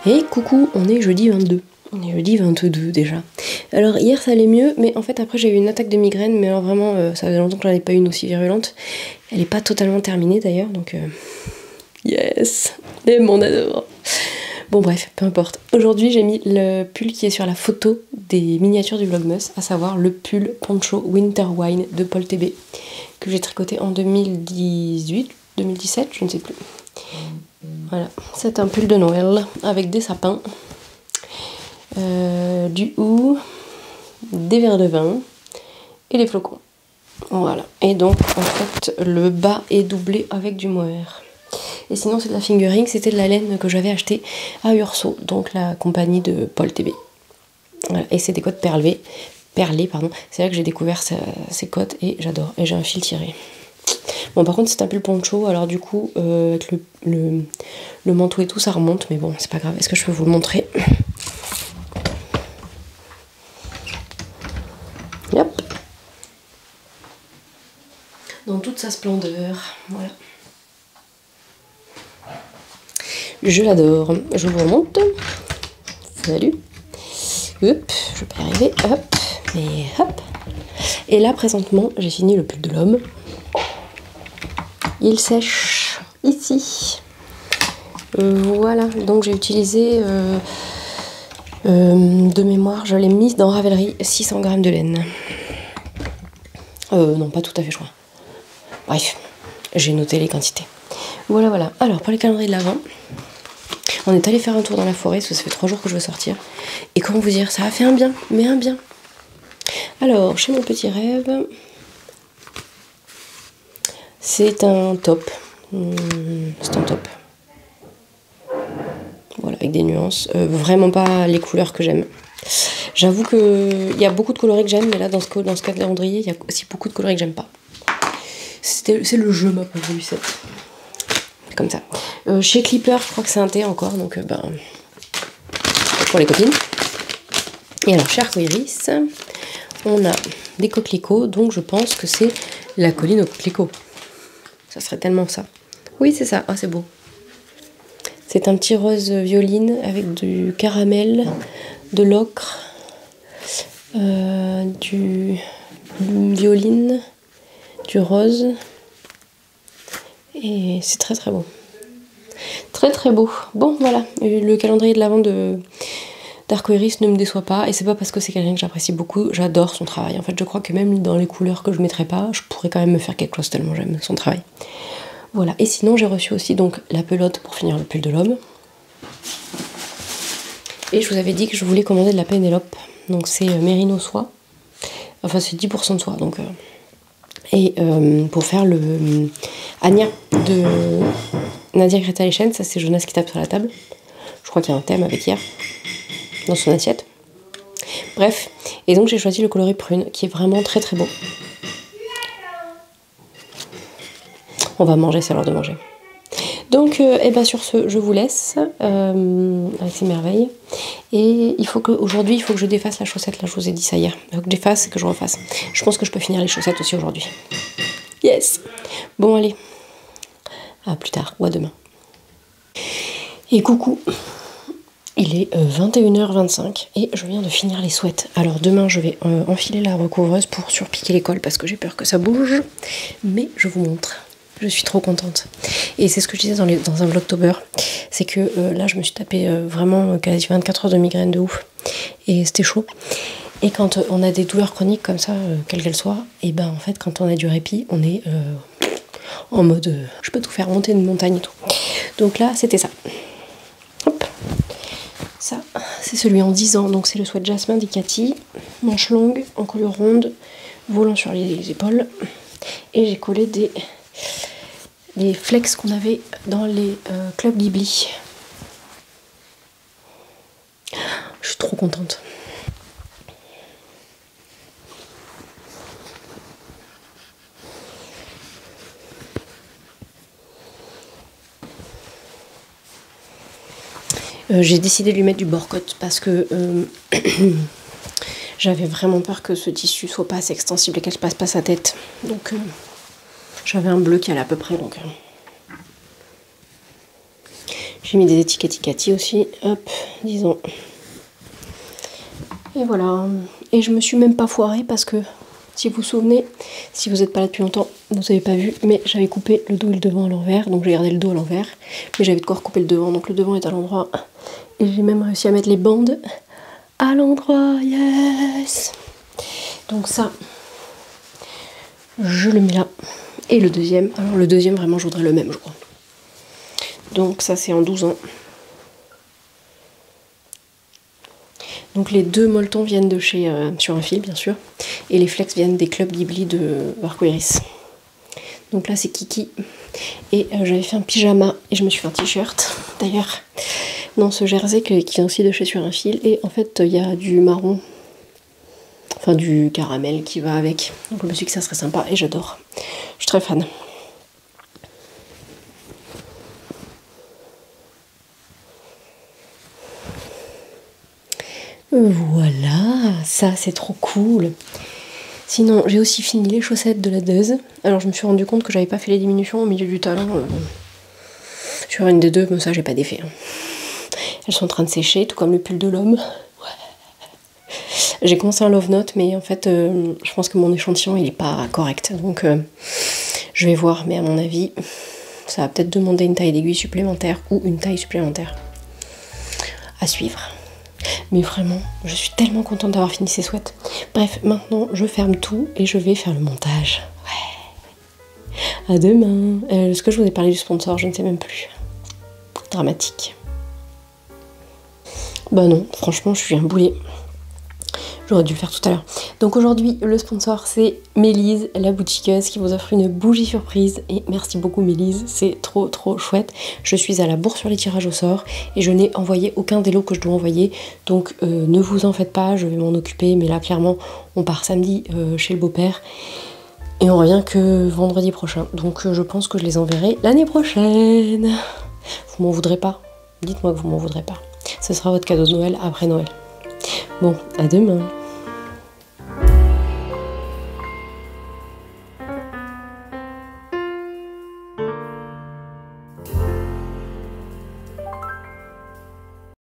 Et coucou, on est jeudi 22. On est jeudi 22 déjà. Alors hier ça allait mieux, mais en fait après j'ai eu une attaque de migraine, mais alors vraiment ça faisait longtemps que j'en avais pas une aussi virulente. Elle est pas totalement terminée d'ailleurs, donc yes, et mon adore. Bon bref, peu importe. Aujourd'hui j'ai mis le pull qui est sur la photo des miniatures du Vlogmas, à savoir le pull poncho Winter Wine de Paul TB, que j'ai tricoté en 2018, 2017, je ne sais plus. Voilà, c'est un pull de Noël avec des sapins, du hou, des verres de vin et des flocons. Voilà, et donc en fait le bas est doublé avec du mohair. Et sinon c'est de la fingering, c'était de la laine que j'avais acheté à Urso, donc la compagnie de Paul TB. Voilà, et c'est des côtes perlées, pardon. C'est là que j'ai découvert ces côtes et j'adore. Et j'ai un fil tiré. Bon par contre c'est un pull poncho, alors du coup avec le manteau et tout ça remonte, mais bon c'est pas grave. Est-ce que je peux vous le montrer? Yep. Dans toute sa splendeur, voilà. Je l'adore. Je vous remonte. Salut. Hop, je peux y arriver. Hop, et hop. Et là présentement j'ai fini le pull de l'homme. Il sèche ici. Voilà, donc j'ai utilisé de mémoire, je l'ai mis dans Ravelry, 600 g de laine. Non, pas tout à fait, je crois. Bref, j'ai noté les quantités. Voilà, voilà. Alors, pour les calendriers de l'Avent, on est allé faire un tour dans la forêt, parce que ça fait 3 jours que je veux sortir. Et comment vous dire, ça a fait un bien, mais un bien. Alors, chez mon petit rêve, c'est un top. C'est un top. Voilà, avec des nuances. Vraiment pas les couleurs que j'aime. J'avoue qu'il y a beaucoup de coloris que j'aime, mais là, dans ce calendrier, il y a aussi beaucoup de coloris que j'aime pas. C'est le jeu, ma pauvre Lucette. Comme ça. Chez Clipper, je crois que c'est un thé encore, donc pour les copines. Et alors, chez Arcoiris, on a des coquelicots, donc je pense que c'est la colline aux coquelicots. Ça serait tellement ça. Oui, c'est ça. Ah, c'est beau. C'est un petit rose violine avec du caramel, de l'ocre, du violine, du rose. Et c'est très très beau. Très très beau. Bon, voilà. Le calendrier de l'Avent d'Arcoiris ne me déçoit pas. Et c'est pas parce que c'est quelqu'un que j'apprécie beaucoup. J'adore son travail. En fait, je crois que même dans les couleurs que je mettrais pas, je pourrais quand même me faire quelque chose tellement j'aime son travail. Voilà. Et sinon, j'ai reçu aussi donc la pelote pour finir le pull de l'homme. Et je vous avais dit que je voulais commander de la Pénélope. Donc c'est Mérino soie. Enfin, c'est 10% de soie. Donc, pour faire le Anya de Nadia Greta Lechen, ça c'est Jonas qui tape sur la table. Je crois qu'il y a un thème avec hier dans son assiette. Bref, et donc j'ai choisi le coloris prune qui est vraiment très très beau. On va manger, c'est l'heure de manger. Donc, sur ce, je vous laisse avec ces merveilles. Et aujourd'hui, il faut que je défasse la chaussette. Là, je vous ai dit ça hier. Il faut que je défasse et que je refasse. Je pense que je peux finir les chaussettes aussi aujourd'hui. Yes! Bon, allez. À plus tard ou à demain. Et coucou. Il est 21h25 et je viens de finir les sweats. Alors demain, je vais enfiler la recouvreuse pour surpiquer les cols parce que j'ai peur que ça bouge. Mais je vous montre. Je suis trop contente. Et c'est ce que je disais dans un vlogtober. C'est que là, je me suis tapé vraiment quasi 24 heures de migraine de ouf. Et c'était chaud. Et quand on a des douleurs chroniques comme ça, quelles qu'elles soient, et ben en fait, quand on a du répit, on est en mode je peux tout faire, monter une montagne et tout. Donc là, c'était ça. Hop. Ça, c'est celui en 10 ans. Donc c'est le sweat Jasmin d'Icati. Manche longue, encolure ronde, volant sur les épaules. Et j'ai collé des flex qu'on avait dans les clubs Ghibli. Je suis trop contente. J'ai décidé de lui mettre du borcotte parce que j'avais vraiment peur que ce tissu soit pas assez extensible et qu'elle passe pas sa tête. Donc j'avais un bleu qui allait à peu près. Donc J'ai mis des étiquettes Icati aussi, hop, disons. Et voilà. Et je me suis même pas foirée parce que, si vous vous souvenez, si vous n'êtes pas là depuis longtemps, vous n'avez pas vu, mais j'avais coupé le dos et le devant à l'envers, donc j'ai gardé le dos à l'envers, mais j'avais de quoi recouper le devant, donc le devant est à l'endroit. Et j'ai même réussi à mettre les bandes à l'endroit, yes. Donc ça, je le mets là. Et le deuxième, alors le deuxième vraiment je voudrais le même, je crois. Donc ça c'est en 12 ans. Donc les deux molletons viennent de chez Sur un fil bien sûr, et les flex viennent des clubs Ghibli de Arcoiris. Donc là c'est Kiki, et j'avais fait un pyjama et je me suis fait un t-shirt d'ailleurs dans ce jersey qui est aussi de chez Sur un fil, et en fait il y a du marron, enfin du caramel qui va avec, donc je me suis dit que ça serait sympa et j'adore, je suis très fan. Voilà, ça c'est trop cool. Sinon j'ai aussi fini les chaussettes de la Deuse. Alors je me suis rendu compte que j'avais pas fait les diminutions au milieu du talon sur une des deux, mais ça j'ai pas d'effet. Elles sont en train de sécher, tout comme le pull de l'homme. Ouais. J'ai commencé un love note, mais en fait je pense que mon échantillon il est pas correct, donc je vais voir, mais à mon avis ça va peut-être demander une taille d'aiguille supplémentaire ou une taille supplémentaire. À suivre. Mais vraiment, je suis tellement contente d'avoir fini ces sweats. Bref, maintenant, je ferme tout et je vais faire le montage. Ouais. À demain. Est-ce que je vous ai parlé du sponsor? Je ne sais même plus. Dramatique. Bah non, franchement, je suis un boulet. J'aurais dû le faire tout à l'heure. Donc aujourd'hui, le sponsor, c'est Mélise, la boutiqueuse, qui vous offre une bougie surprise. Et merci beaucoup Mélise, c'est trop trop chouette. Je suis à la bourre sur les tirages au sort et je n'ai envoyé aucun des lots que je dois envoyer. Donc ne vous en faites pas, je vais m'en occuper. Mais là, clairement, on part samedi chez le beau-père. Et on revient que vendredi prochain. Donc je pense que je les enverrai l'année prochaine. Vous m'en voudrez pas? Dites-moi que vous m'en voudrez pas. Ce sera votre cadeau de Noël après Noël. Bon, à demain.